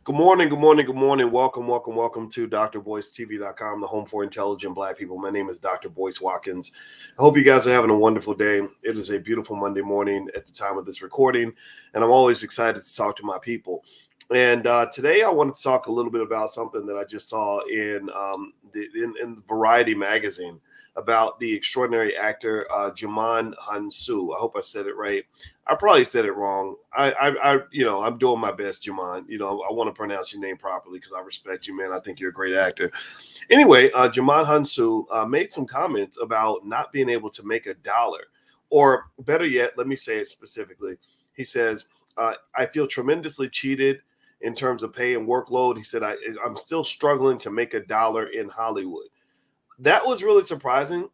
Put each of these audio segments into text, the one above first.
Good morning, good morning, good morning. Welcome to drboycetv.com, the home for intelligent Black people. My name is Dr. Boyce Watkins. I hope you guys are having a wonderful day. It is a beautiful Monday morning at the time of this recording, and I'm always excited to talk to my people. And today I wanted to talk a little bit about something that I just saw in in Variety magazine about the extraordinary actor Djimon Hounsou. I hope I said it right. I probably said it wrong. I'm doing my best, Djimon. I want to pronounce your name properly because I respect you, man. I think you're a great actor. Anyway, Djimon Hounsou made some comments about not being able to make a dollar, or better yet, let me say it specifically. He says, "I feel tremendously cheated in terms of pay and workload." He said, "I'm still struggling to make a dollar in Hollywood." That was really surprising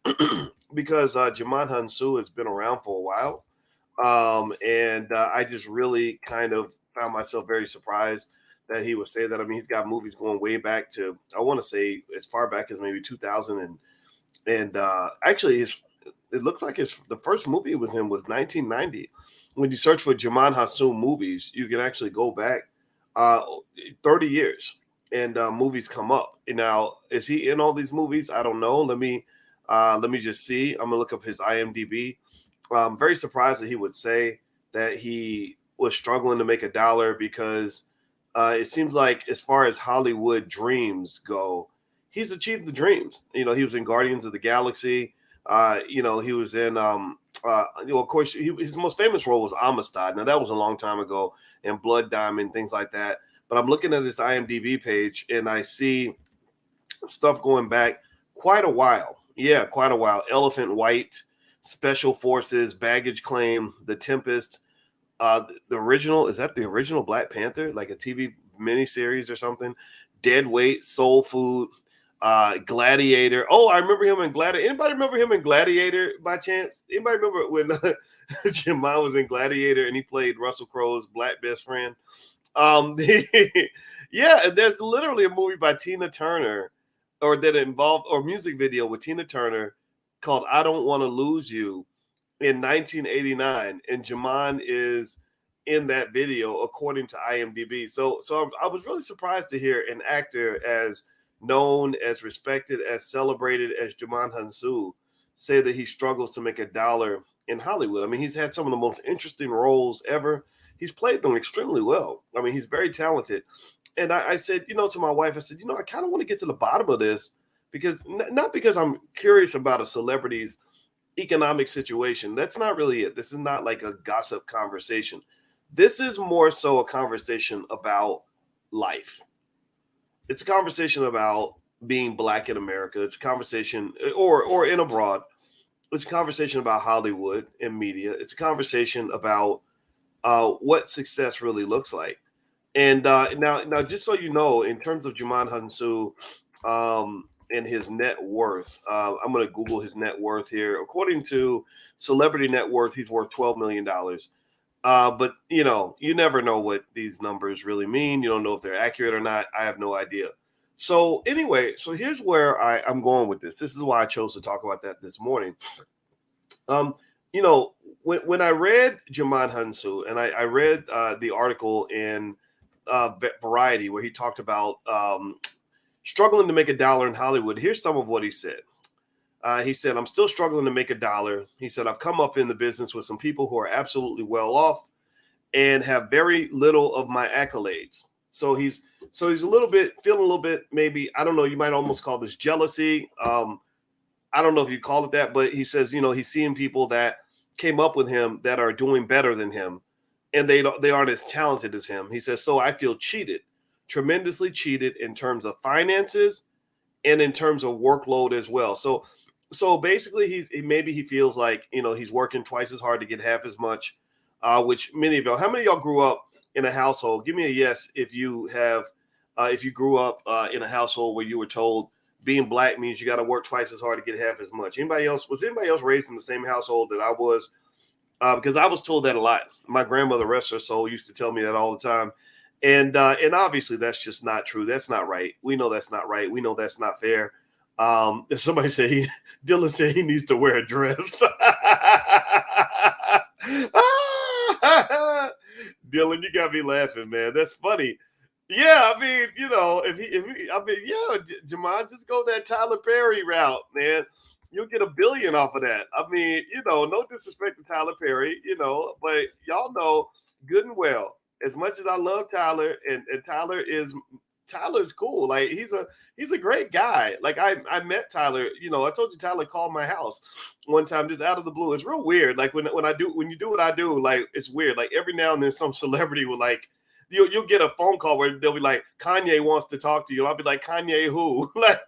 because Djimon Hounsou has been around for a while. And I just really kind of found myself very surprised that he would say that. I mean, he's got movies going way back to, I want to say, as far back as maybe 2000. And actually, it looks like the first movie it was in was 1990. When you search for Djimon Hounsou movies, you can actually go back uh, 30 years and movies come up. And now, is he in all these movies? I don't know. Let me just see. I'm gonna look up his IMDb. I'm very surprised that he would say that he was struggling to make a dollar because it seems like, as far as Hollywood dreams go, he's achieved the dreams. He was in Guardians of the Galaxy. He was in, of course, his most famous role was Amistad. Now, that was a long time ago, and Blood Diamond, things like that. But I'm looking at his IMDb page and I see stuff going back quite a while. Yeah, quite a while. Elephant White, Special Forces, Baggage Claim, The Tempest. The original, is that the original Black Panther, like a TV miniseries or something? Dead Weight, Soul Food, Gladiator. Oh, I remember him in Gladiator. Anybody remember him in Gladiator by chance? Anybody remember when Djimon was in Gladiator and he played Russell Crowe's black best friend? Um, yeah, there's literally a movie by Tina Turner, or that involved, or music video with Tina Turner called "I Don't Want to Lose You" in 1989, and Djimon is in that video according to IMDb. So I was really surprised to hear an actor as known, as respected, as celebrated as Djimon Hounsou say that he struggles to make a dollar in Hollywood. I mean, he's had some of the most interesting roles ever. He's played them extremely well. I mean, he's very talented. And I said, to my wife, I said, I kind of want to get to the bottom of this because not because I'm curious about a celebrity's economic situation. That's not really it. This is not like a gossip conversation. This is more so a conversation about life. It's a conversation about being Black in America. It's a conversation, or in abroad. It's a conversation about Hollywood and media. It's a conversation about what success really looks like. And now, just so you know, in terms of Djimon Hounsou and his net worth, I'm going to Google his net worth here. According to Celebrity Net Worth, he's worth $12 million. But you never know what these numbers really mean. You don't know if they're accurate or not. I have no idea. So anyway, so here's where I'm going with this. This is why I chose to talk about that this morning. Um, when I read Djimon Hounsou, and I read the article in Variety where he talked about struggling to make a dollar in Hollywood. Here's some of what he said. He said, "I'm still struggling to make a dollar." He said, "I've come up in the business with some people who are absolutely well off and have very little of my accolades." So he's a little bit feeling a little bit, maybe, I don't know, you might almost call this jealousy. I don't know if you call it that, but he says, he's seeing people that came up with him that are doing better than him, and they aren't as talented as him. He says, "So I feel cheated, tremendously cheated in terms of finances and in terms of workload as well." So basically, maybe he feels like he's working twice as hard to get half as much. Which many of y'all, how many of y'all grew up in a household? Give me a yes if you have, if you grew up in a household where you were told being Black means you got to work twice as hard to get half as much. Was anybody else raised in the same household that I was? Because I was told that a lot. My grandmother, rest her soul, used to tell me that all the time. And obviously that's just not true. That's not right. We know that's not right. We know that's not fair. Somebody said Dylan said he needs to wear a dress. Dylan, you got me laughing, man. That's funny. Yeah, I mean, Djimon, just go that Tyler Perry route, man. You'll get $1 billion off of that. I mean, no disrespect to Tyler Perry, but y'all know good and well. As much as I love Tyler, and Tyler's cool. Like he's a great guy. Like I met Tyler. I told you Tyler called my house one time just out of the blue. It's real weird. Like when you do what I do, like it's weird. Like every now and then some celebrity will like you'll get a phone call where they'll be like, Kanye wants to talk to you. I'll be like, Kanye who? Like,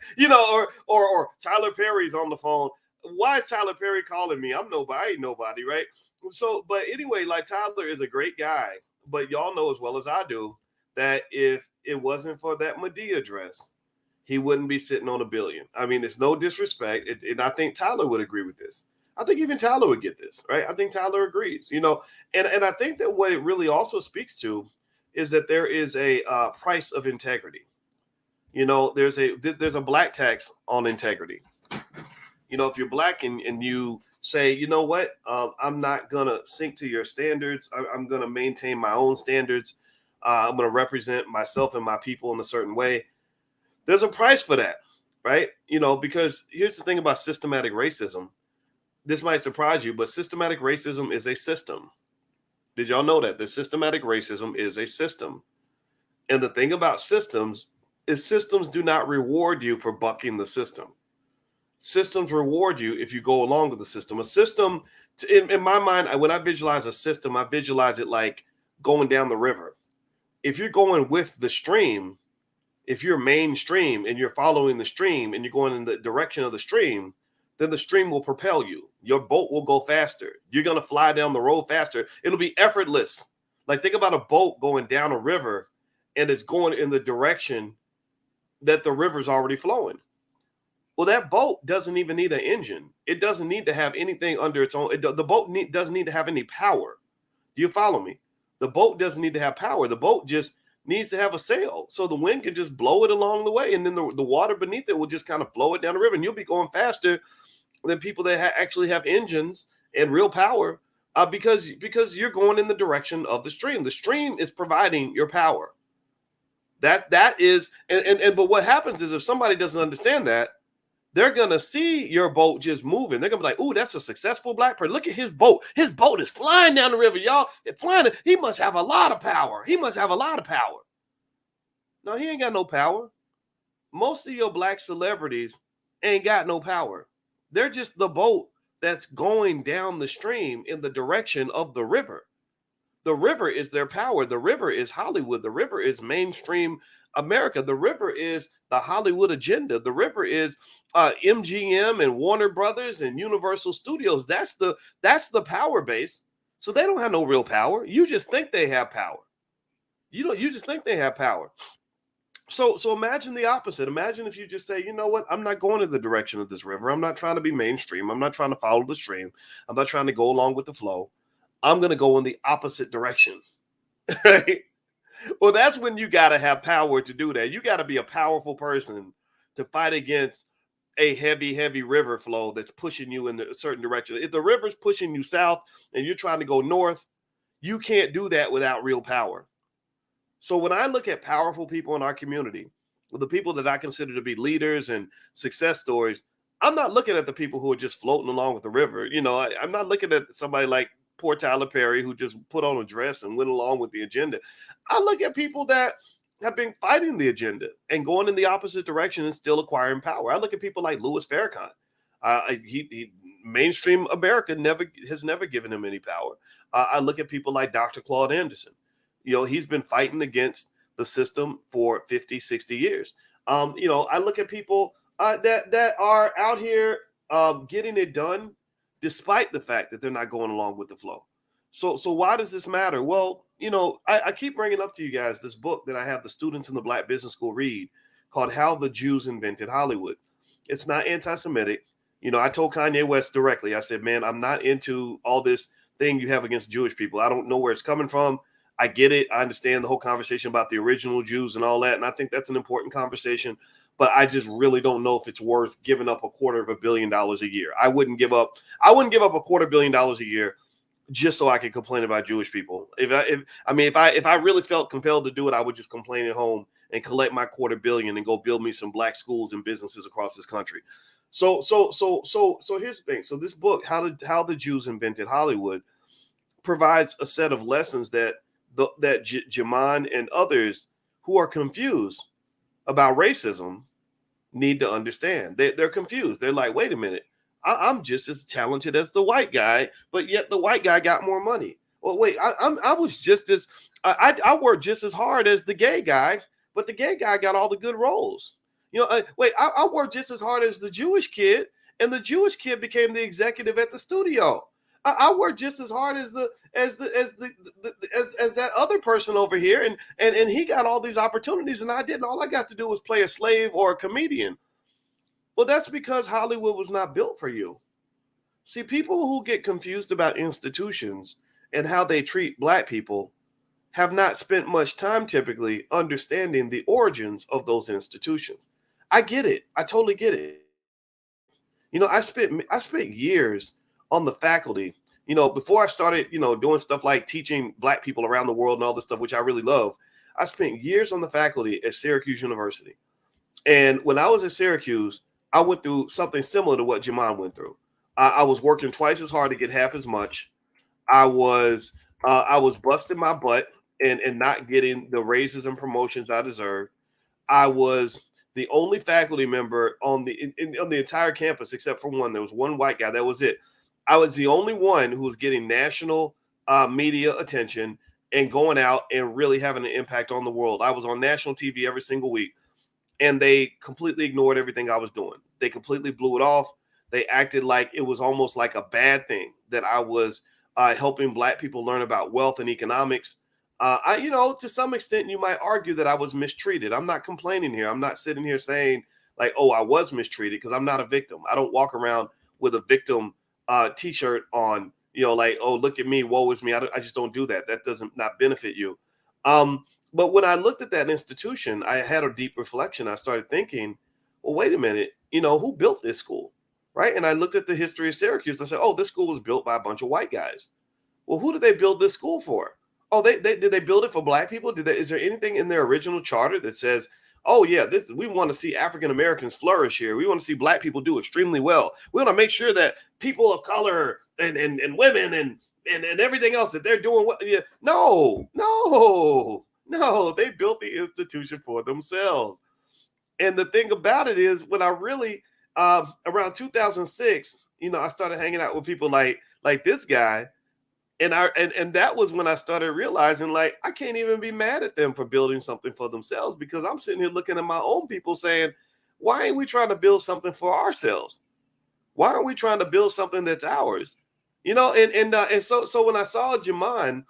or Tyler Perry's on the phone. Why is Tyler Perry calling me? I'm nobody, I ain't nobody, right? So, but anyway, like Tyler is a great guy, but y'all know as well as I do that if it wasn't for that Medea dress, he wouldn't be sitting on $1 billion. I mean, it's no disrespect, and I think Tyler would agree with this. I think even Tyler would get this, right? I think Tyler agrees, and I think that what it really also speaks to is that there is a price of integrity. There's a black tax on integrity. If you're black and you say, you know what, I'm not gonna sink to your standards. I'm gonna maintain my own standards. I'm gonna represent myself and my people in a certain way. There's a price for that, right? Because here's the thing about systematic racism. This might surprise you, but systematic racism is a system. Did y'all know that? The systematic racism is a system. And the thing about systems is systems do not reward you for bucking the system. Systems reward you if you go along with the system. A system, in my mind, when I visualize a system, I visualize it like going down the river. If you're going with the stream, if you're mainstream and you're following the stream and you're going in the direction of the stream, then the stream will propel you. Your boat will go faster. You're going to fly down the road faster. It'll be effortless. Like think about a boat going down a river and it's going in the direction that the river's already flowing. Well, that boat doesn't even need an engine. It doesn't need to have anything under its own. The boat doesn't need to have any power. Do you follow me? The boat doesn't need to have power. The boat just needs to have a sail. So the wind can just blow it along the way. And then the water beneath it will just kind of blow it down the river. And you'll be going faster than people that actually have engines and real power because you're going in the direction of the stream. The stream is providing your power. That is, but what happens is if somebody doesn't understand that, they're gonna see your boat just moving. They're gonna be like, "Ooh, that's a successful black person. Look at his boat. His boat is flying down the river, y'all. It's flying. He must have a lot of power. He must have a lot of power." No, he ain't got no power. Most of your black celebrities ain't got no power. They're just the boat that's going down the stream in the direction of the river. The river is their power. The river is Hollywood. The river is mainstream America. The river is the Hollywood agenda. The river is MGM and Warner Brothers and Universal Studios. That's the power base. So they don't have no real power. You just think they have power. You just think they have power. So imagine the opposite. Imagine if you just say, you know what, I'm not going in the direction of this river. I'm not trying to be mainstream. I'm not trying to follow the stream. I'm not trying to go along with the flow. I'm going to go in the opposite direction. Right? Well, that's when you got to have power to do that. You got to be a powerful person to fight against a heavy river flow that's pushing you in a certain direction. If the river's pushing you south and you're trying to go north, you can't do that without real power. So when I look at powerful people in our community, the people that I consider to be leaders and success stories, I'm not looking at the people who are just floating along with the river. I'm not looking at somebody like poor Tyler Perry who just put on a dress and went along with the agenda. I look at people that have been fighting the agenda and going in the opposite direction and still acquiring power. I look at people like Louis Farrakhan. He mainstream America has never given him any power. I look at people like Dr. Claude Anderson. He's been fighting against the system for 50, 60 years. I look at people that are out here getting it done despite the fact that they're not going along with the flow. So why does this matter? Well, I keep bringing up to you guys this book that I have the students in the Black Business School read called How the Jews Invented Hollywood. It's not anti-Semitic. I told Kanye West directly, I said, man, I'm not into all this thing you have against Jewish people. I don't know where it's coming from. I get it. I understand the whole conversation about the original Jews and all that. And I think that's an important conversation. But I just really don't know if it's worth giving up $250 million a year. I wouldn't give up $250 million a year just so I could complain about Jewish people. If I really felt compelled to do it, I would just complain at home and collect my $250 million and go build me some black schools and businesses across this country. So here's the thing. So this book, how the Jews invented Hollywood, provides a set of lessons that Djimon and others who are confused about racism need to understand. They're confused. They're like, wait a minute, I'm just as talented as the white guy, but yet the white guy got more money. Well, wait, I was just as I worked just as hard as the gay guy, but the gay guy got all the good roles. I worked just as hard as the Jewish kid, and the Jewish kid became the executive at the studio. I worked just as hard as that other person over here, and he got all these opportunities, and I didn't. All I got to do was play a slave or a comedian. Well, that's because Hollywood was not built for you. See, people who get confused about institutions and how they treat black people have not spent much time typically understanding the origins of those institutions. I get it. I totally get it. I spent years on the faculty. Before I started, doing stuff like teaching black people around the world and all this stuff, which I really love. I spent years on the faculty at Syracuse University. And when I was at Syracuse, I went through something similar to what Djimon went through. I was working twice as hard to get half as much. I was busting my butt and not getting the raises and promotions I deserved. I was the only faculty member on the entire campus, except for one. There was one white guy. That was it. I was the only one who was getting national media attention and going out and really having an impact on the world. I was on national TV every single week, and they completely ignored everything I was doing. They completely blew it off. They acted like it was almost like a bad thing that I was helping black people learn about wealth and economics. To some extent, you might argue that I was mistreated. I'm not complaining here. I'm not sitting here saying like, oh, I was mistreated, because I'm not a victim. I don't walk around with a victim t-shirt on, like, oh, look at me, woe is me. I just don't do that. That doesn't not benefit you. But when I looked at that institution, I had a deep reflection. I started thinking, well, wait a minute, who built this school? Right. And I looked at the history of Syracuse. I said, oh, this school was built by a bunch of white guys. Well, who did they build this school for? Oh, did they build it for black people? Is there anything in their original charter that says, oh yeah, we want to see African Americans flourish here. We want to see black people do extremely well. We want to make sure that people of color and women and everything else that they're doing. Yeah. No. They built the institution for themselves. And the thing about it is, when I really around 2006, I started hanging out with people like this guy. And that was when I started realizing, like, I can't even be mad at them for building something for themselves, because I'm sitting here looking at my own people saying, why ain't we trying to build something for ourselves? Why aren't we trying to build something that's ours? And so when I saw Djimon,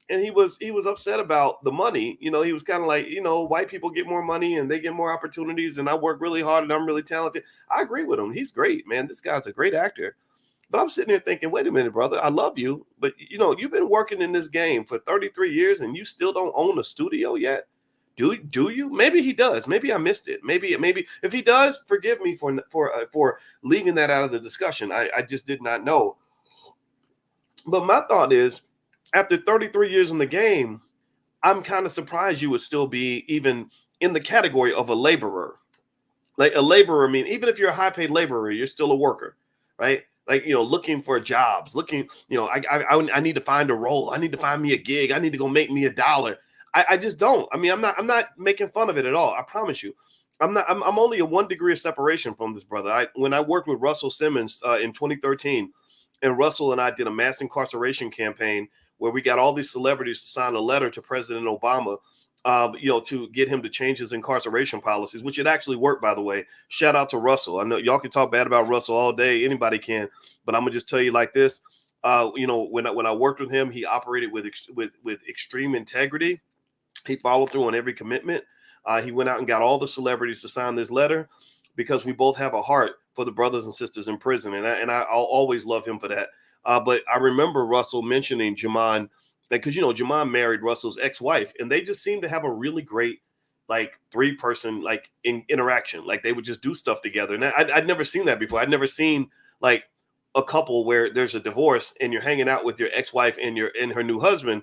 and he was upset about the money, he was kind of like, white people get more money and they get more opportunities, and I work really hard and I'm really talented. I agree with him. He's great, man. This guy's a great actor. But I'm sitting here thinking, wait a minute, brother, I love you, but you've been working in this game for 33 years and you still don't own a studio yet. Do you? Maybe he does. Maybe I missed it. Maybe if he does, forgive me for leaving that out of the discussion. I just did not know. But my thought is, after 33 years in the game, I'm kind of surprised you would still be even in the category of a laborer. Like, a laborer, I mean, even if you're a high paid laborer, you're still a worker, right? Like, looking for jobs, I need to find a role. I need to find me a gig. I need to go make me $1. I just don't. I mean, I'm not making fun of it at all. I promise you. I'm only a 1 degree of separation from this brother. When I worked with Russell Simmons in 2013, and Russell and I did a mass incarceration campaign where we got all these celebrities to sign a letter to President Obama, to get him to change his incarceration policies, which it actually worked, by the way. Shout out to Russell. I know y'all can talk bad about Russell all day. Anybody can, but I'm gonna just tell you like this. When I worked with him, he operated with extreme integrity. He followed through on every commitment. He went out and got all the celebrities to sign this letter, because we both have a heart for the brothers and sisters in prison, and I'll always love him for that. But I remember Russell mentioning Djimon, because Djimon married Russell's ex-wife, and they just seemed to have a really great, like, 3-person interaction. Like, they would just do stuff together, and I'd never seen that before. I'd never seen like a couple where there's a divorce and you're hanging out with your ex-wife and her new husband,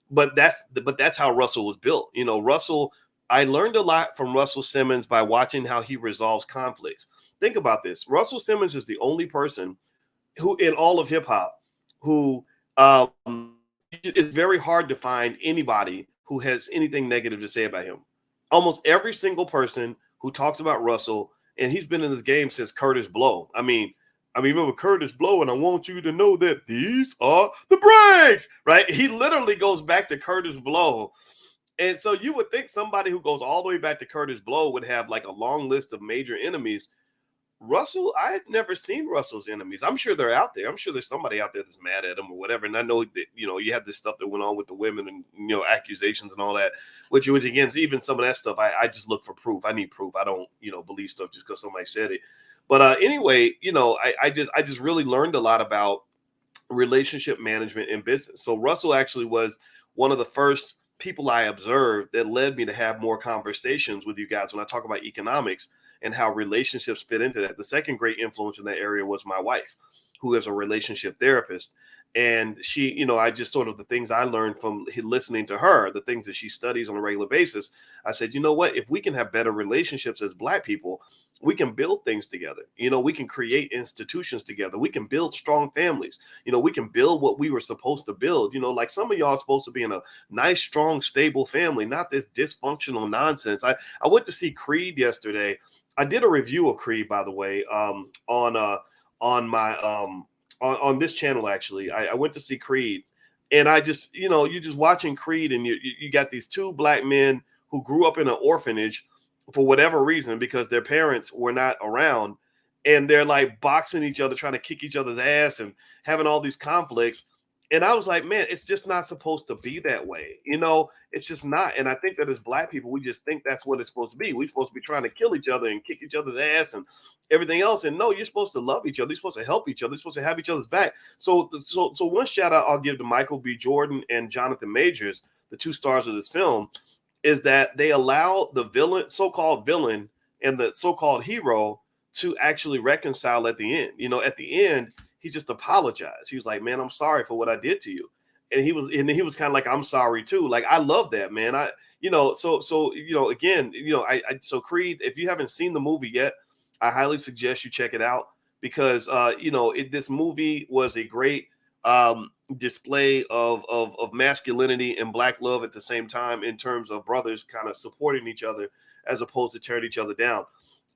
but that's how Russell was built. Russell, I learned a lot from Russell Simmons by watching how he resolves conflicts. Think about this. Russell Simmons is the only person who in all of hip hop who it's very hard to find anybody who has anything negative to say about him. Almost every single person who talks about Russell, and he's been in this game since Curtis Blow. I mean, remember Curtis Blow, and I want you to know that these are the breaks, right? He literally goes back to Curtis Blow. And so you would think somebody who goes all the way back to Curtis Blow would have like a long list of major enemies. Russell, I had never seen Russell's enemies. I'm sure they're out there. I'm sure there's somebody out there that's mad at him or whatever. And I know that, you had this stuff that went on with the women and, accusations and all that, which again, even some of that stuff, I just look for proof. I need proof. I don't, believe stuff just because somebody said it. But anyway, I just really learned a lot about relationship management in business. So Russell actually was one of the first people I observed that led me to have more conversations with you guys when I talk about economics and how relationships fit into that. The second great influence in that area was my wife, who is a relationship therapist. And she, I just sort of the things I learned from listening to her, the things that she studies on a regular basis. I said, you know what, if we can have better relationships as Black people, we can build things together. We can create institutions together. We can build strong families. We can build what we were supposed to build. Like some of y'all are supposed to be in a nice, strong, stable family, not this dysfunctional nonsense. I went to see Creed yesterday. I did a review of Creed, by the way, on this channel. Actually, I went to see Creed, and I just, you're just watching Creed, and you got these two Black men who grew up in an orphanage for whatever reason because their parents were not around, and they're like boxing each other, trying to kick each other's ass, and having all these conflicts. And I was like, man, it's just not supposed to be that way. It's just not. And I think that as Black people, we just think that's what it's supposed to be. We're supposed to be trying to kill each other and kick each other's ass and everything else. And no, you're supposed to love each other. You're supposed to help each other. You're supposed to have each other's back. So one shout out I'll give to Michael B. Jordan and Jonathan Majors, the two stars of this film, is that they allow the villain, so-called villain, and the so-called hero to actually reconcile at the end. At the end, he just apologized. He was like, man, I'm sorry for what I did to you. And he was kind of like, I'm sorry too. Like, I love that, man. So Creed, if you haven't seen the movie yet, I highly suggest you check it out because, this movie was a great display of masculinity and Black love at the same time in terms of brothers kind of supporting each other as opposed to tearing each other down.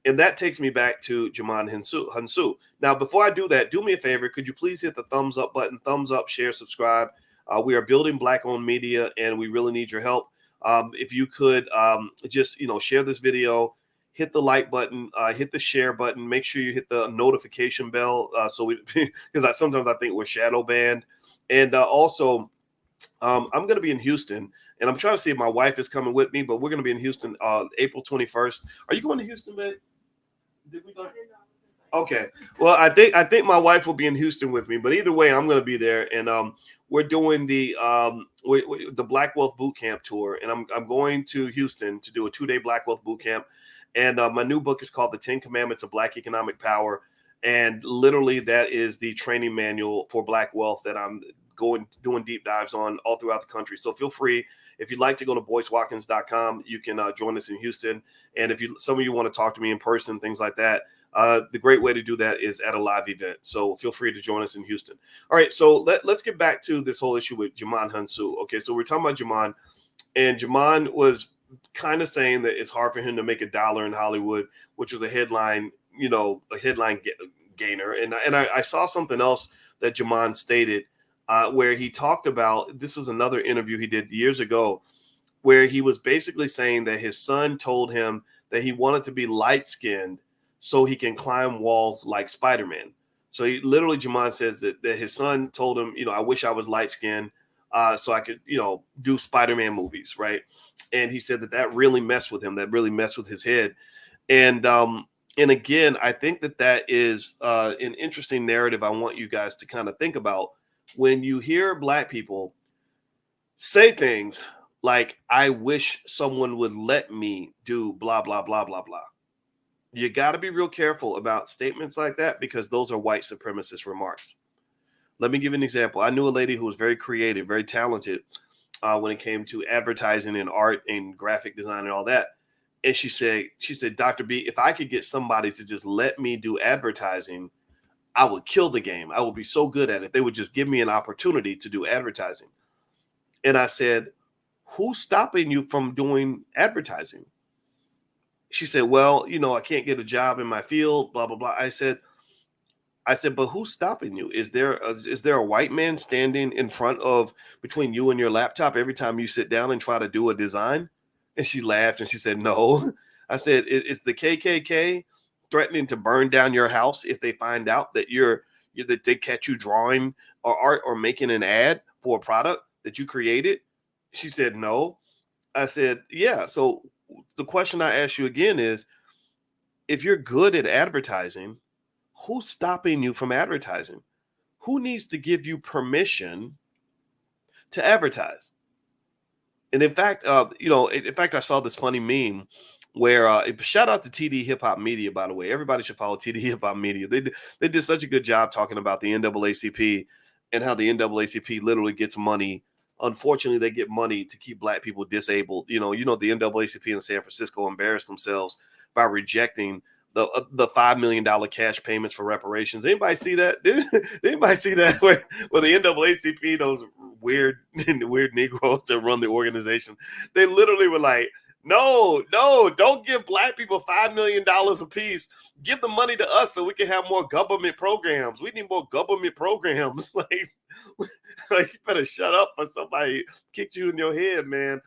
And that takes me back to Djimon Hounsou. Now, before I do that, do me a favor. Could you please hit the thumbs up button, thumbs up, share, subscribe. We are building Black-owned media, and we really need your help. If you could just, share this video, hit the like button, hit the share button. Make sure you hit the notification bell because sometimes I think we're shadow banned. And also, I'm going to be in Houston, and I'm trying to see if my wife is coming with me, but we're going to be in Houston April 21st. Are you going to Houston, babe? Did we go? Okay. Well, I think my wife will be in Houston with me, but either way, I'm going to be there, and we're doing the Black Wealth Boot Camp tour, and I'm going to Houston to do a 2-day Black Wealth Boot Camp, and my new book is called The 10 Commandments of Black Economic Power, and literally that is the training manual for Black wealth that I'm doing deep dives on all throughout the country. So feel free, if you'd like to go to boycewatkins.com, you can join us in Houston, and if some of you want to talk to me in person, things like that. The great way to do that is at a live event. So feel free to join us in Houston. All right. So let's get back to this whole issue with Djimon Hounsou. Okay. So we're talking about Djimon, and Djimon was kind of saying that it's hard for him to make $1 in Hollywood, which was a headline gainer. And I saw something else that Djimon stated where he talked about, this was another interview he did years ago, where he was basically saying that his son told him that he wanted to be light-skinned so he can climb walls like Spider-Man. So he literally, Djimon says that his son told him, I wish I was light-skinned so I could, do Spider-Man movies, right? And he said that really messed with him, that really messed with his head. And again, I think that is an interesting narrative I want you guys to kind of think about. When you hear Black people say things like, I wish someone would let me do blah, blah, blah, blah, blah. You got to be real careful about statements like that because those are white supremacist remarks. Let me give you an example. I knew a lady who was very creative, very talented when it came to advertising and art and graphic design and all that. And she said, Dr. B, if I could get somebody to just let me do advertising, I would kill the game. I would be so good at it. They would just give me an opportunity to do advertising. And I said, who's stopping you from doing advertising? She said, well, I can't get a job in my field, blah, blah, blah. I said, but who's stopping you? Is there a white man standing in front of between you and your laptop every time you sit down and try to do a design? And she laughed and she said, no. I said, Is the KKK threatening to burn down your house if they find out that that they catch you drawing or art or making an ad for a product that you created? She said, no. I said, yeah. So the question I ask you again is, if you're good at advertising, who's stopping you from advertising? Who needs to give you permission to advertise? And in fact, I saw this funny meme where shout out to TD Hip Hop Media, by the way. Everybody should follow TD Hip Hop Media. They did such a good job talking about the NAACP and how the NAACP literally gets money. Unfortunately, they get money to keep black people disabled. The NAACP in San Francisco embarrassed themselves by rejecting the $5 million cash payments for reparations. Anybody see that? Did anybody see that? Where the NAACP, those weird Negroes that run the organization, they literally were like, no, don't give black people $5 million a piece. Give the money to us so we can have more government programs. We need more government programs. like you better shut up for somebody kicked you in your head, man.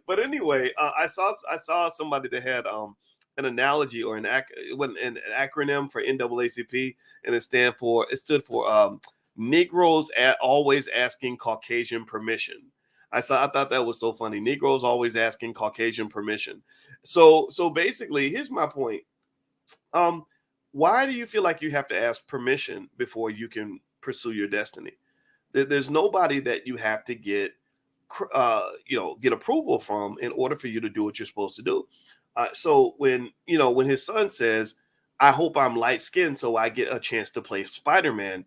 But anyway, I saw somebody that had an analogy or an acronym for NAACP, and it stood for Negroes always asking Caucasian permission. I thought that was so funny. Negroes always asking Caucasian permission. So basically, here's my point. Why do you feel like you have to ask permission before you can pursue your destiny? There's nobody that you have to get approval from in order for you to do what you're supposed to do. So when his son says, I hope I'm light skinned so I get a chance to play Spider-Man,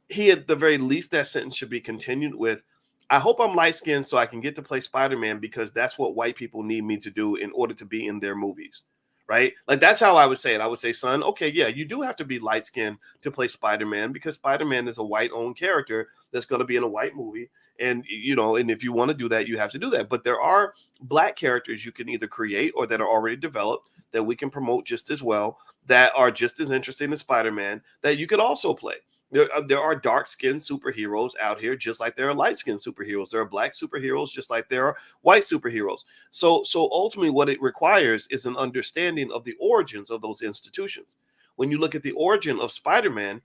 he at the very least, that sentence should be continued with, I hope I'm light skinned so I can get to play Spider-Man because that's what white people need me to do in order to be in their movies. Right? Like, that's how I would say it. I would say, son, okay, yeah, you do have to be light skinned to play Spider-Man because Spider-Man is a white owned character that's going to be in a white movie. And if you want to do that, you have to do that. But there are black characters you can either create or that are already developed that we can promote just as well, that are just as interesting as Spider-Man, that you could also play. There are dark-skinned superheroes out here, just like there are light-skinned superheroes. There are black superheroes, just like there are white superheroes. So ultimately, what it requires is an understanding of the origins of those institutions. When you look at the origin of Spider-Man,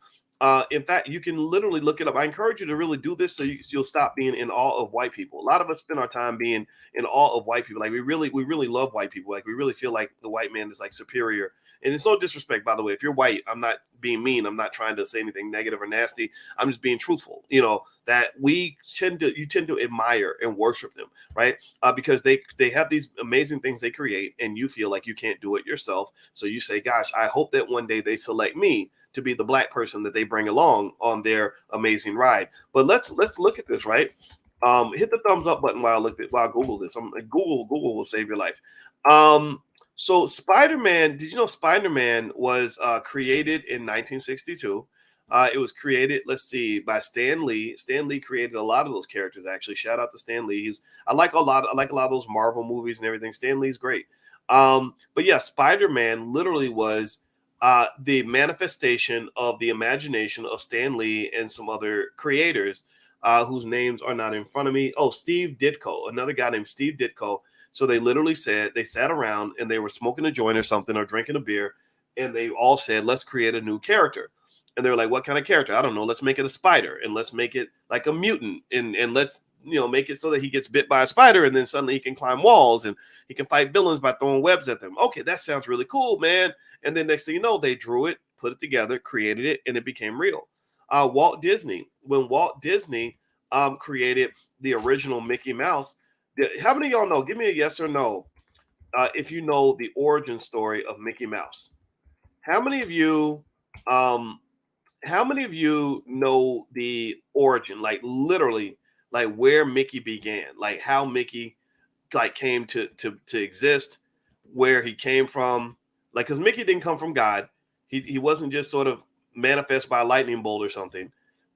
in fact, you can literally look it up. I encourage you to really do this so you'll stop being in awe of white people. A lot of us spend our time being in awe of white people. Like we really love white people. Like we really feel like the white man is like superior. And it's no disrespect, by the way. If you're white, I'm not being mean. I'm not trying to say anything negative or nasty. I'm just being truthful. That you tend to admire and worship them, right? Because they have these amazing things they create, and you feel like you can't do it yourself. So you say, "Gosh, I hope that one day they select me to be the black person that they bring along on their amazing ride." But let's look at this, right? Hit the thumbs up button while I Google this. Google will save your life. So Spider-Man, did you know Spider-Man was created in 1962? It was created, let's see, by Stan Lee. Stan Lee created a lot of those characters, actually. Shout out to Stan Lee. I like a lot of those Marvel movies and everything. Stan Lee's great. But yeah, Spider-Man literally was the manifestation of the imagination of Stan Lee and some other creators whose names are not in front of me. Oh, Steve Ditko, another guy named Steve Ditko. So they literally sat around and they were smoking a joint or something or drinking a beer, and they all said, let's create a new character. And they were like, what kind of character? I don't know. Let's make it a spider, and let's make it like a mutant, and let's make it so that he gets bit by a spider and then suddenly he can climb walls and he can fight villains by throwing webs at them. Okay, that sounds really cool, man. And then next thing you know, they drew it, put it together, created it, and it became real. Walt Disney, when Walt Disney created the original Mickey Mouse, how many of y'all know? Give me a yes or no. if you know the origin story of Mickey Mouse. How many of you um, how many of you know the origin, like literally, like where Mickey began, like how Mickey like came to exist, where he came from, like because Mickey didn't come from God. He wasn't just sort of manifest by a lightning bolt or something.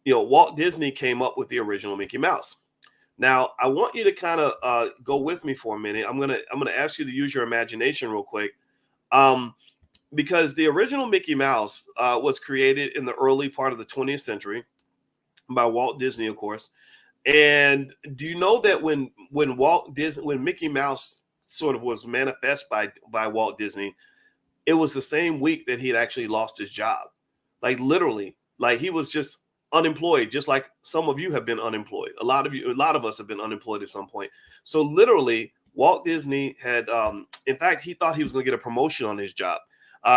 Walt Disney came up with the original Mickey Mouse. Now, I want you to kind of go with me for a minute. I'm gonna ask you to use your imagination real quick, um, because the original Mickey Mouse was created in the early part of the 20th century by Walt Disney, of course. And do you know that when Mickey Mouse sort of was manifest by Walt Disney, it was the same week that he had actually lost his job. Like literally, like he was just unemployed, just like some of you have been unemployed. A lot of us have been unemployed at some point. So literally, Walt Disney had, in fact, he thought he was going to get a promotion on his job.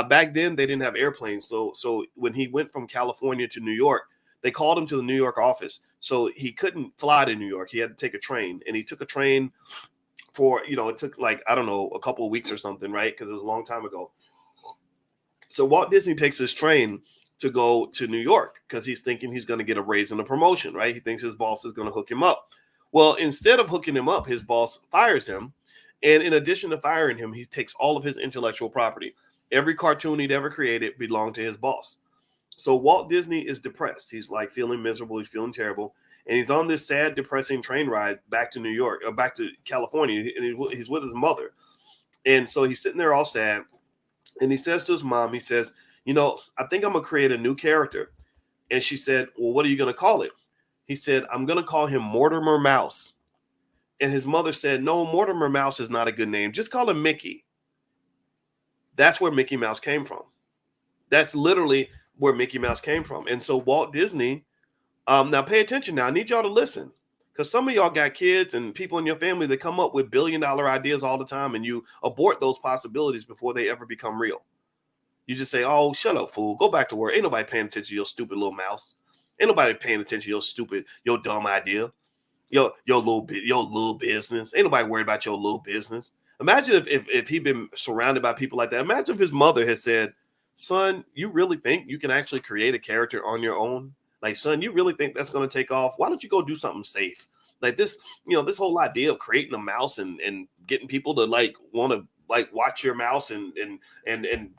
Back then, they didn't have airplanes, so when he went from California to New York, they called him to the New York office. So he couldn't fly to New York. He had to take a train, and he took a train for it took like I don't know a couple of weeks or something, right? Because it was a long time ago. So Walt Disney takes his train to go to New York because he's thinking he's going to get a raise and a promotion, right? He thinks his boss is going to hook him up. Well, instead of hooking him up, his boss fires him. And in addition to firing him, he takes all of his intellectual property. Every cartoon he'd ever created belonged to his boss. So Walt Disney is depressed. He's like feeling miserable. He's feeling terrible. And he's on this sad, depressing train ride back to New York, or back to California. And he's with his mother. And so he's sitting there all sad. And he says to his mom, he says, I think I'm going to create a new character. And she said, well, what are you going to call it? He said, I'm going to call him Mortimer Mouse. And his mother said, no, Mortimer Mouse is not a good name. Just call him Mickey. That's where Mickey Mouse came from. That's literally where Mickey Mouse came from. And so Walt Disney, now pay attention now. I need y'all to listen. Because some of y'all got kids and people in your family that come up with billion-dollar ideas all the time, and you abort those possibilities before they ever become real. You just say, oh, shut up, fool. Go back to work. Ain't nobody paying attention to your stupid little mouse. Ain't nobody paying attention to your dumb idea, your little business. Ain't nobody worried about your little business. Imagine if he'd been surrounded by people like that. Imagine if his mother had said, son, you really think you can actually create a character on your own? Like, son, you really think that's going to take off? Why don't you go do something safe? Like this, this whole idea of creating a mouse and getting people to like want to like watch your mouse and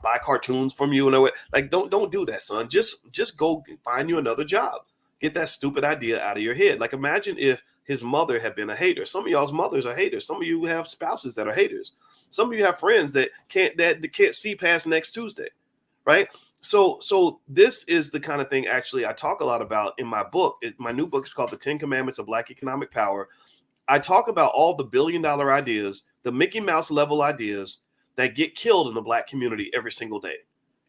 buy cartoons from you and like don't do that, son. Just go find you another job. Get that stupid idea out of your head. Like imagine if his mother had been a hater. Some of y'all's mothers are haters. Some of you have spouses that are haters. Some of you have friends that can't see past next Tuesday, right? So this is the kind of thing actually I talk a lot about in my book. My new book is called The 10 Commandments of Black Economic Power. I talk about all the billion-dollar ideas, the Mickey Mouse level ideas that get killed in the Black community every single day.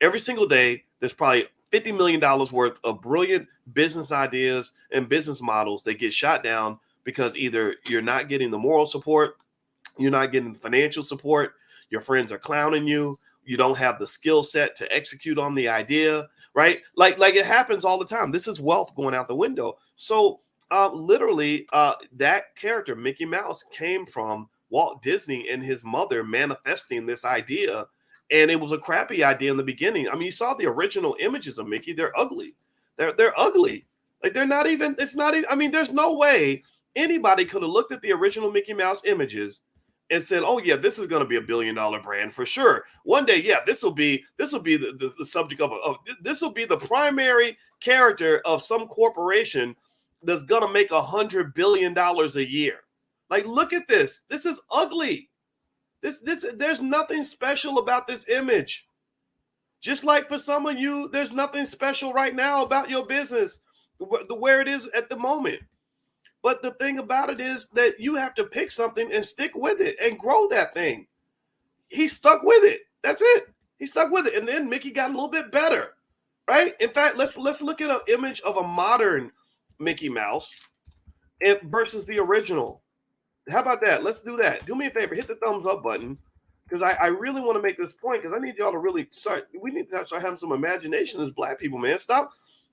Every single day, there's probably $50 million worth of brilliant business ideas and business models that get shot down because either you're not getting the moral support, you're not getting the financial support, your friends are clowning you, you don't have the skill set to execute on the idea, right? Like it happens all the time. This is wealth going out the window. So literally, that character, Mickey Mouse, came from Walt Disney and his mother manifesting this idea. And it was a crappy idea in the beginning. I mean, you saw the original images of Mickey. They're ugly. They're ugly. Like it's not even, I mean, there's no way anybody could have looked at the original Mickey Mouse images and said, oh yeah, this is going to be $1 billion brand for sure. One day, yeah, this will be the subject of this will be the primary character of some corporation that's going to make $100 billion a year. Like, look at this. This is ugly. There's nothing special about this image. Just like for some of you, there's nothing special right now about your business, where it is at the moment. But the thing about it is that you have to pick something and stick with it and grow that thing. He stuck with it. That's it. He stuck with it. And then Mickey got a little bit better, right? In fact, let's look at an image of a modern Mickey Mouse versus the original. How about that? Let's do that. Do me a favor. Hit the thumbs up button because I really want to make this point because I need y'all to really we need to start having some imagination as Black people, man. Stop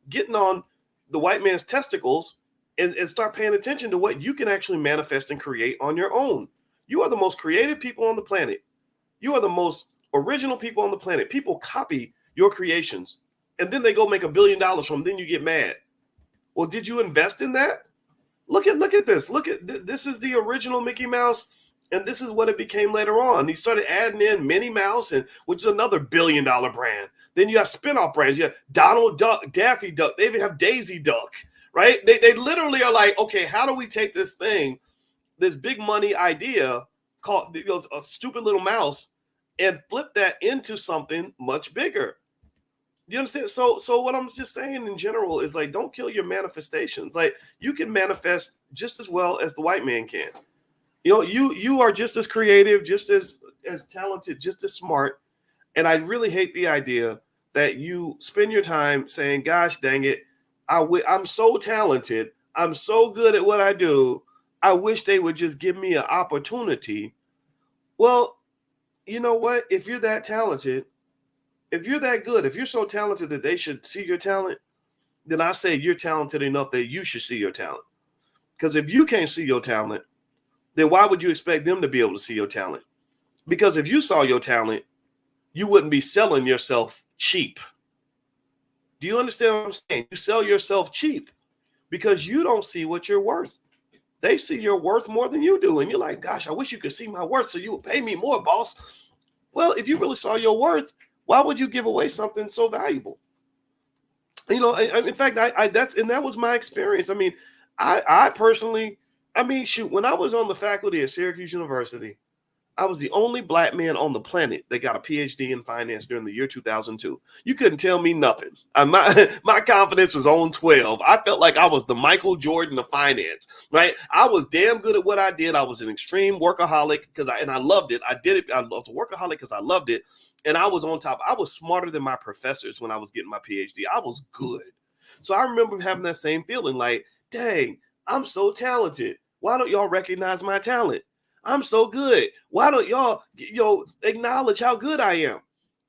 getting on the white man's testicles and start paying attention to what you can actually manifest and create on your own. You are the most creative people on the planet. You are the most original people on the planet. People copy your creations, and then they go make $1 billion from them. Then you get mad. Well, did you invest in that? Look at this. This is the original Mickey Mouse, and this is what it became later on. He started adding in Minnie Mouse, and which is another $1 billion brand. Then you have spinoff brands. You have Donald Duck, Daffy Duck. They even have Daisy Duck, right? They literally are like, okay, how do we take this thing, this big money idea called a stupid little mouse, and flip that into something much bigger? You understand? So what I'm just saying in general is like, don't kill your manifestations. Like, you can manifest just as well as the white man can. You are just as creative, just as talented, just as smart. And I really hate the idea that you spend your time saying, gosh dang it, I'm so talented, I'm so good at what I do, I wish they would just give me an opportunity. Well, you know what? If you're that talented, if you're that good, if you're so talented that they should see your talent, then I say you're talented enough that you should see your talent. Because if you can't see your talent, then why would you expect them to be able to see your talent? Because if you saw your talent, you wouldn't be selling yourself cheap. Do you understand what I'm saying? You sell yourself cheap because you don't see what you're worth. They see your worth more than you do. And you're like, gosh, I wish you could see my worth so you would pay me more, boss. Well, if you really saw your worth, why would you give away something so valuable? In fact, that was my experience. I mean, I personally, shoot, when I was on the faculty at Syracuse University, I was the only black man on the planet that got a PhD in finance during the year 2002. You couldn't tell me nothing. My confidence was on 12. I felt like I was the Michael Jordan of finance, right? I was damn good at what I did. I was an extreme workaholic and I loved it. I did it. I was a workaholic because I loved it. And I was on top. I was smarter than my professors when I was getting my PhD. I was good. So I remember having that same feeling like, dang, I'm so talented. Why don't y'all recognize my talent? I'm so good. Why don't y'all, acknowledge how good I am?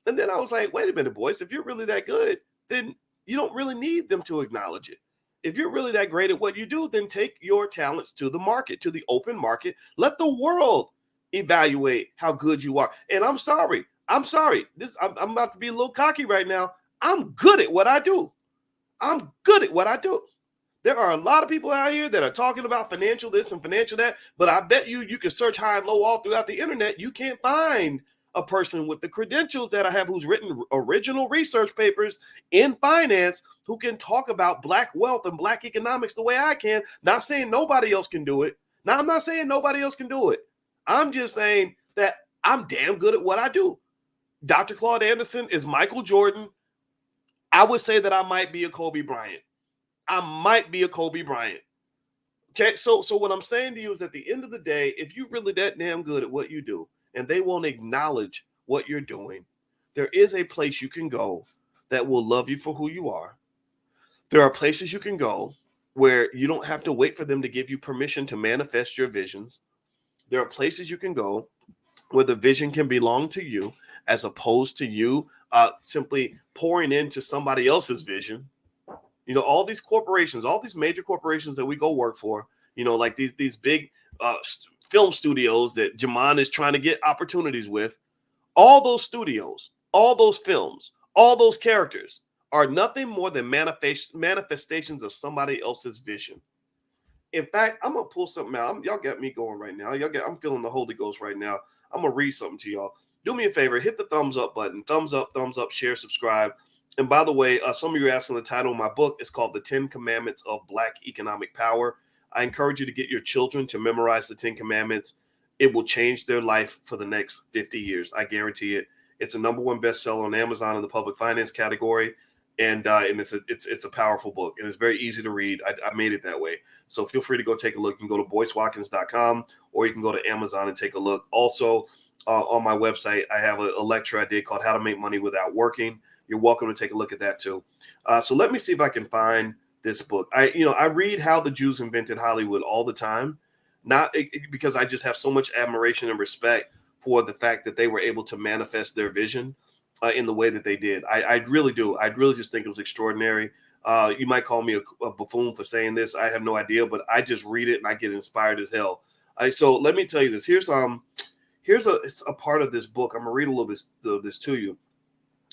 And then I was like, wait a minute, boys, if you're really that good, then you don't really need them to acknowledge it. If you're really that great at what you do, then take your talents to the market, to the open market. Let the world evaluate how good you are. And I'm sorry. I'm about to be a little cocky right now. I'm good at what I do. I'm good at what I do. There are a lot of people out here that are talking about financial this and financial that, but I bet you can search high and low all throughout the internet. You can't find a person with the credentials that I have who's written original research papers in finance who can talk about black wealth and black economics the way I can. Not saying nobody else can do it. Now, I'm not saying nobody else can do it. I'm just saying that I'm damn good at what I do. Dr. Claude Anderson is Michael Jordan. I would say that I might be a Kobe Bryant. Okay, so what I'm saying to you is at the end of the day, if you're really that damn good at what you do and they won't acknowledge what you're doing, there is a place you can go that will love you for who you are. There are places you can go where you don't have to wait for them to give you permission to manifest your visions. There are places you can go where the vision can belong to you as opposed to you simply pouring into somebody else's vision. All these corporations, all these major corporations that we go work for, like these big film studios that Djimon is trying to get opportunities with, all those studios, all those films, all those characters are nothing more than manifestations of somebody else's vision. In fact, I'm going to pull something out. Y'all got me going right now. I'm feeling the Holy Ghost right now. I'm going to read something to y'all. Do me a favor, hit the thumbs up button. Thumbs up, share, subscribe. And by the way, some of you are asking the title of my book. It's called The 10 Commandments of Black Economic Power. I encourage you to get your children to memorize the 10 Commandments. It will change their life for the next 50 years. I guarantee it. It's a #1 bestseller on Amazon in the public finance category. And it's a powerful book. And it's very easy to read. I made it that way. So feel free to go take a look. You can go to boycewatkins.com or you can go to Amazon and take a look. Also, on my website, I have a lecture I did called How to Make Money Without Working. You're welcome to take a look at that too. So let me see if I can find this book. I read How the Jews Invented Hollywood all the time, not because I just have so much admiration and respect for the fact that they were able to manifest their vision in the way that they did. I really do. I really just think it was extraordinary. You might call me a buffoon for saying this. I have no idea, but I just read it and I get inspired as hell. So let me tell you this. Here's a part of this book. I'm going to read a little bit of this to you.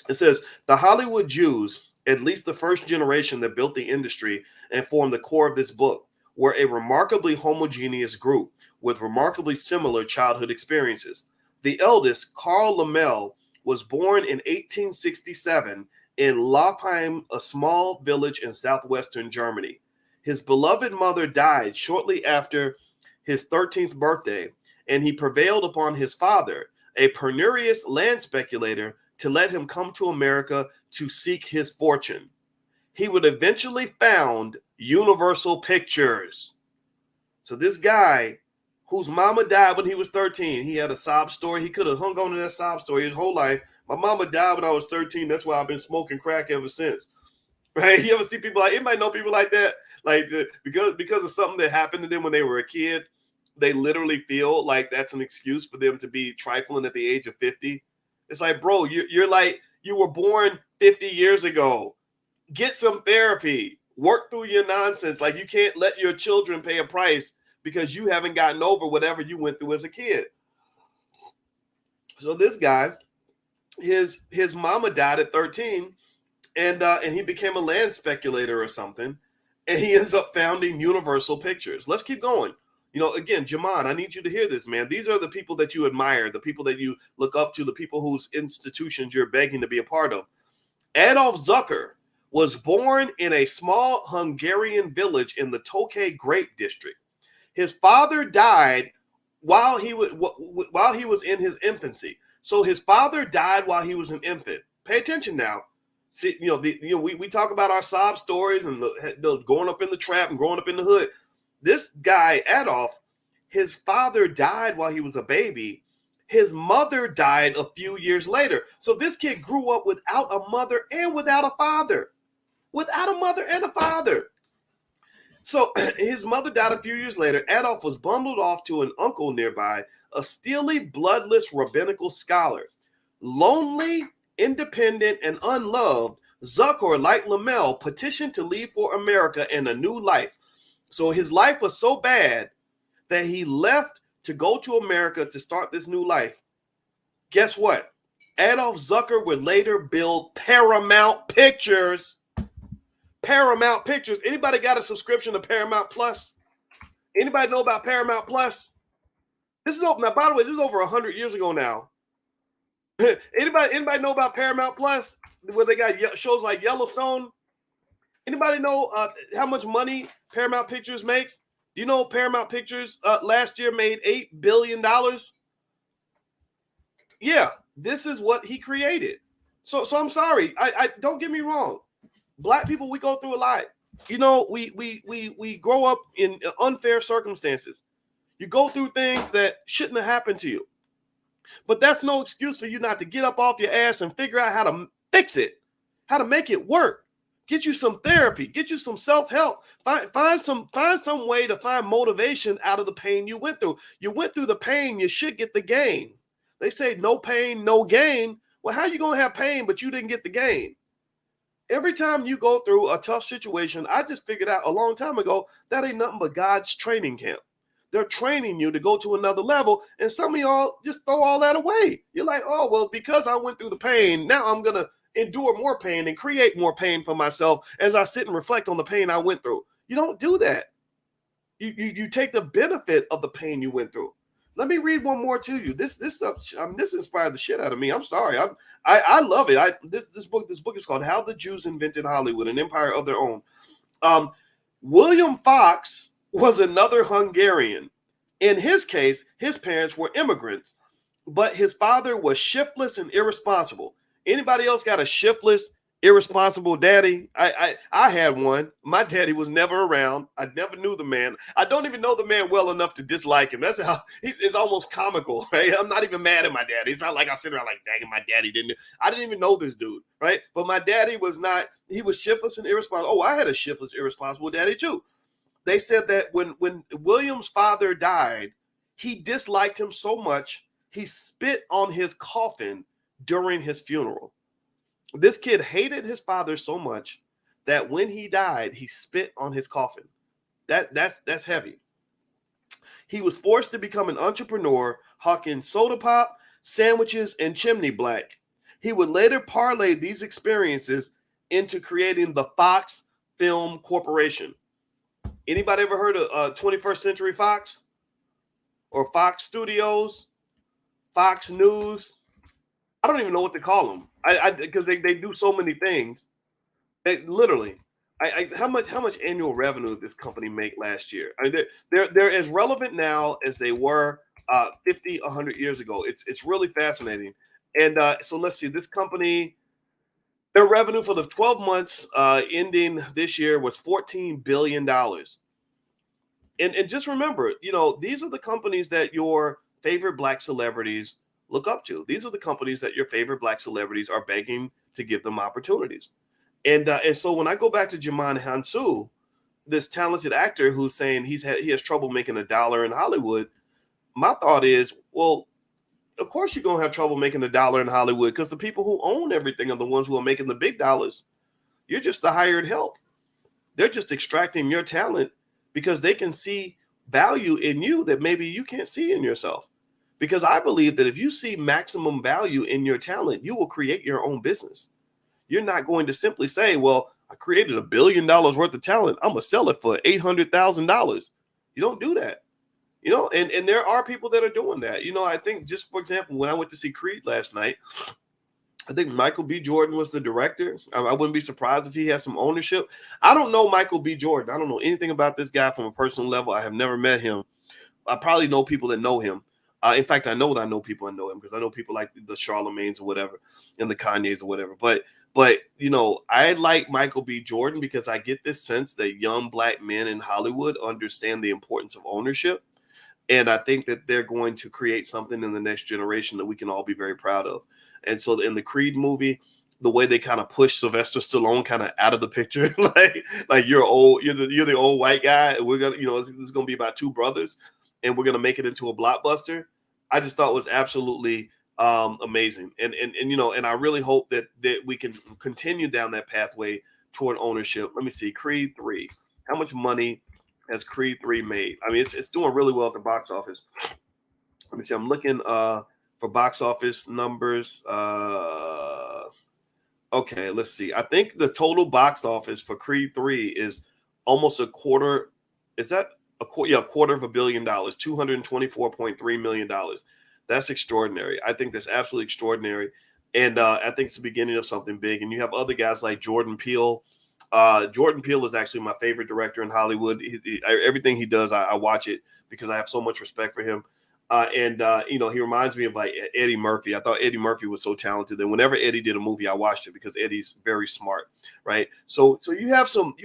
It says, the Hollywood Jews, at least the first generation that built the industry and formed the core of this book, were a remarkably homogeneous group with remarkably similar childhood experiences. The eldest, Karl Lammel, was born in 1867 in Laupheim, a small village in southwestern Germany. His beloved mother died shortly after his 13th birthday, and he prevailed upon his father, a penurious land speculator, to let him come to America to seek his fortune. He would eventually found Universal Pictures. So this guy, whose mama died when he was 13, he had a sob story. He could have hung on to that sob story his whole life. My mama died when I was 13. That's why I've been smoking crack ever since. Right? You ever see people like, anybody know people like that? Like because of something that happened to them when they were a kid, they literally feel like that's an excuse for them to be trifling at the age of 50. It's like, bro, you're like, you were born 50 years ago. Get some therapy. Work through your nonsense. Like, you can't let your children pay a price because you haven't gotten over whatever you went through as a kid. So this guy, his mama died at 13, and he became a land speculator or something, and he ends up founding Universal Pictures. Let's keep going. You know, again, Djimon, I need you to hear this, man. These are the people that you admire, the people that you look up to, the people whose institutions you're begging to be a part of. Adolf Zucker was born in a small Hungarian village in the Tokaj Grape District. His father died while he was in his infancy. So his father died while he was an infant. Pay attention now. See, we talk about our sob stories and the growing up in the trap and growing up in the hood. This guy, Adolf, his father died while he was a baby. His mother died a few years later. So this kid grew up without a mother and without a father. Without a mother and a father. So his mother died a few years later. Adolf was bundled off to an uncle nearby, a steely, bloodless rabbinical scholar. Lonely, independent, and unloved, Zucker, like Lammel, petitioned to leave for America and a new life. So his life was so bad that he left to go to America to start this new life. Guess what? Adolf Zucker would later build Paramount Pictures. Paramount Pictures. Anybody got a subscription to Paramount Plus? Anybody know about Paramount Plus? This is over. Now, by the way, this is over 100 years ago now. Anybody know about Paramount Plus, where they got shows like Yellowstone? Anybody know how much money Paramount Pictures makes? Do you know Paramount Pictures last year made $8 billion? Yeah, this is what he created. So I'm sorry. I don't get me wrong. Black people, we go through a lot. You know, we grow up in unfair circumstances. You go through things that shouldn't have happened to you. But that's no excuse for you not to get up off your ass and figure out how to fix it, how to make it work. Get you some therapy, get you some self-help. Find some way to find motivation out of the pain you went through. You went through the pain, you should get the gain. They say no pain, no gain. Well, how are you going to have pain, but you didn't get the gain? Every time you go through a tough situation, I just figured out a long time ago, that ain't nothing but God's training camp. They're training you to go to another level, and some of y'all just throw all that away. You're like, oh, well, because I went through the pain, now I'm going to endure more pain and create more pain for myself as I sit and reflect on the pain I went through. You don't do that. You take the benefit of the pain you went through. Let me read one more to you. This inspired the shit out of me. I'm sorry. I love it. This book is called How the Jews Invented Hollywood, an Empire of Their Own. William Fox was another Hungarian. In his case, his parents were immigrants, but his father was shiftless and irresponsible. Anybody else got a shiftless, irresponsible daddy? I had one. My daddy was never around. I never knew the man. I don't even know the man well enough to dislike him. That's how it's almost comical, right? I'm not even mad at my daddy. It's not like I sit around like, dang, my daddy didn't. I didn't even know this dude, right? But my daddy was not. He was shiftless and irresponsible. Oh, I had a shiftless, irresponsible daddy too. They said that when William's father died, he disliked him so much he spit on his coffin during his funeral. This kid hated his father so much that when he died, he spit on his coffin. That's heavy. He was forced to become an entrepreneur, hawking soda pop, sandwiches, and chimney black. He would later parlay these experiences into creating the Fox Film Corporation. Anybody ever heard of 21st Century Fox or Fox Studios, Fox News? I don't even know what to call them. Because they do so many things. Literally, how much annual revenue did this company make last year? I mean, they're as relevant now as they were 50, 100 years ago. It's really fascinating. And so let's see, this company, their revenue for the 12 months ending this year was $14 billion. And just remember, these are the companies that your favorite black celebrities look up to. These are the companies that your favorite black celebrities are begging to give them opportunities. And so when I go back to Djimon Hounsou, this talented actor who's saying he has trouble making a dollar in Hollywood, my thought is, well, of course you're gonna have trouble making a dollar in Hollywood because the people who own everything are the ones who are making the big dollars. You're just the hired help. They're just extracting your talent because they can see value in you that maybe you can't see in yourself. Because I believe that if you see maximum value in your talent, you will create your own business. You're not going to simply say, well, I created $1 billion worth of talent. I'm going to sell it for $800,000. You don't do that. And there are people that are doing that. I think just, for example, when I went to see Creed last night, I think Michael B. Jordan was the director. I wouldn't be surprised if he has some ownership. I don't know Michael B. Jordan. I don't know anything about this guy from a personal level. I have never met him. I probably know people that know him. In fact, I know people that know him because I know people like the Charlemagnes or whatever and the Kanyes or whatever. But I like Michael B. Jordan because I get this sense that young black men in Hollywood understand the importance of ownership. And I think that they're going to create something in the next generation that we can all be very proud of. And so in the Creed movie, the way they kind of push Sylvester Stallone kind of out of the picture, like you're old, you're the old white guy, and we're gonna, this is gonna be about two brothers, and we're gonna make it into a blockbuster. I just thought was absolutely amazing, and I really hope that we can continue down that pathway toward ownership. Let me see, Creed 3, how much money has Creed 3 made? I mean, it's doing really well at the box office. Let me see, I'm looking for box office numbers. Okay, let's see. I think the total box office for Creed 3 is almost a quarter. Is that a quarter? Yeah, $250 million, $224.3 million. That's extraordinary. I think that's absolutely extraordinary. And I think it's the beginning of something big. And you have other guys like Jordan Peele. Jordan Peele is actually my favorite director in Hollywood. Everything he does, I watch it because I have so much respect for him. He reminds me of like Eddie Murphy. I thought Eddie Murphy was so talented that whenever Eddie did a movie, I watched it because Eddie's very smart, right? So you have some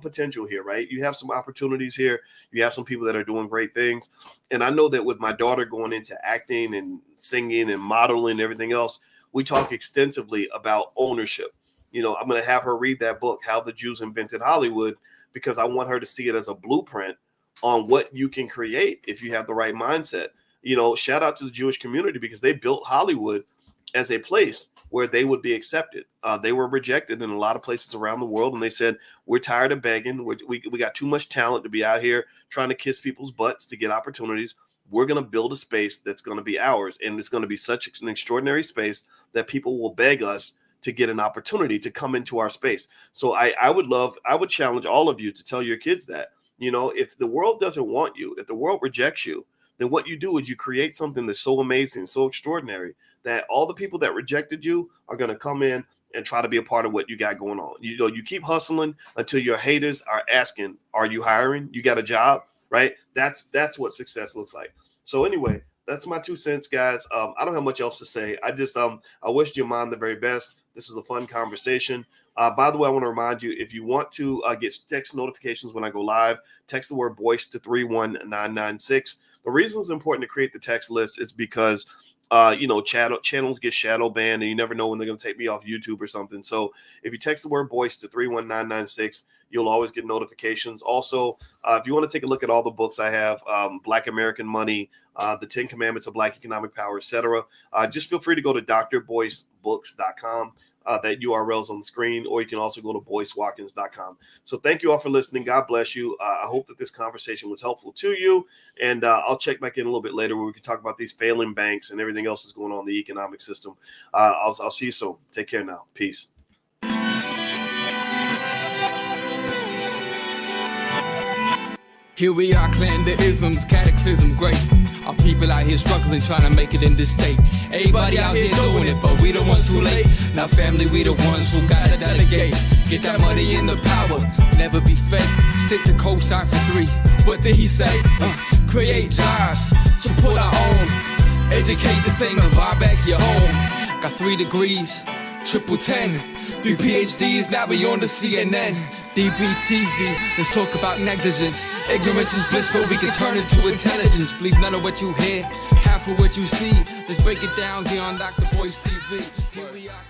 potential here, right? You have some opportunities here. You have some people that are doing great things. And I know that with my daughter going into acting and singing and modeling and everything else, we talk extensively about ownership. I'm going to have her read that book, How the Jews Invented Hollywood, because I want her to see it as a blueprint on what you can create if you have the right mindset. Shout out to the Jewish community because they built Hollywood as a place where they would be accepted. They were rejected in a lot of places around the world. And they said, we're tired of begging. We got too much talent to be out here trying to kiss people's butts to get opportunities. We're going to build a space that's going to be ours. And it's going to be such an extraordinary space that people will beg us to get an opportunity to come into our space. So I would challenge all of you to tell your kids that, if the world doesn't want you, if the world rejects you, then what you do is you create something that's so amazing, so extraordinary that all the people that rejected you are going to come in and try to be a part of what you got going on. You keep hustling until your haters are asking, are you hiring? You got a job, right? That's what success looks like. So anyway, that's my 2 cents, guys. I don't have much else to say. I just I wish Djimon the very best. This is a fun conversation. By the way, I want to remind you, if you want to get text notifications when I go live, text the word BOYCE to 31996. The reason it's important to create the text list is because, channels get shadow banned and you never know when they're going to take me off YouTube or something. So if you text the word BOYCE to 31996, you'll always get notifications. Also, if you want to take a look at all the books I have, Black American Money, the 10 Commandments of Black Economic Power, etc., just feel free to go to drboycebooks.com. That URL is on the screen, or you can also go to boycewatkins.com. So thank you all for listening. God bless you. I hope that this conversation was helpful to you. And I'll check back in a little bit later where we can talk about these failing banks and everything else that's going on in the economic system. I'll see you soon. Take care now. Peace. Here we are, clan the isms, cataclysm, great. Our people out here struggling, trying to make it in this state. Everybody out here doing it, but we the ones too late. Now family, we the ones who gotta delegate. Get that money in the power, never be fake. Stick to cosign for 3. What did he say? Create jobs, support our own. Educate the same and buy back your home. Got 3 degrees, triple 10. 3 PhDs, now we on the CNN. DBTV, let's talk about negligence. Ignorance is bliss, but we can turn it to intelligence. Believe none of what you hear, half of what you see. Let's break it down here on Dr. Boyce TV. Here we are.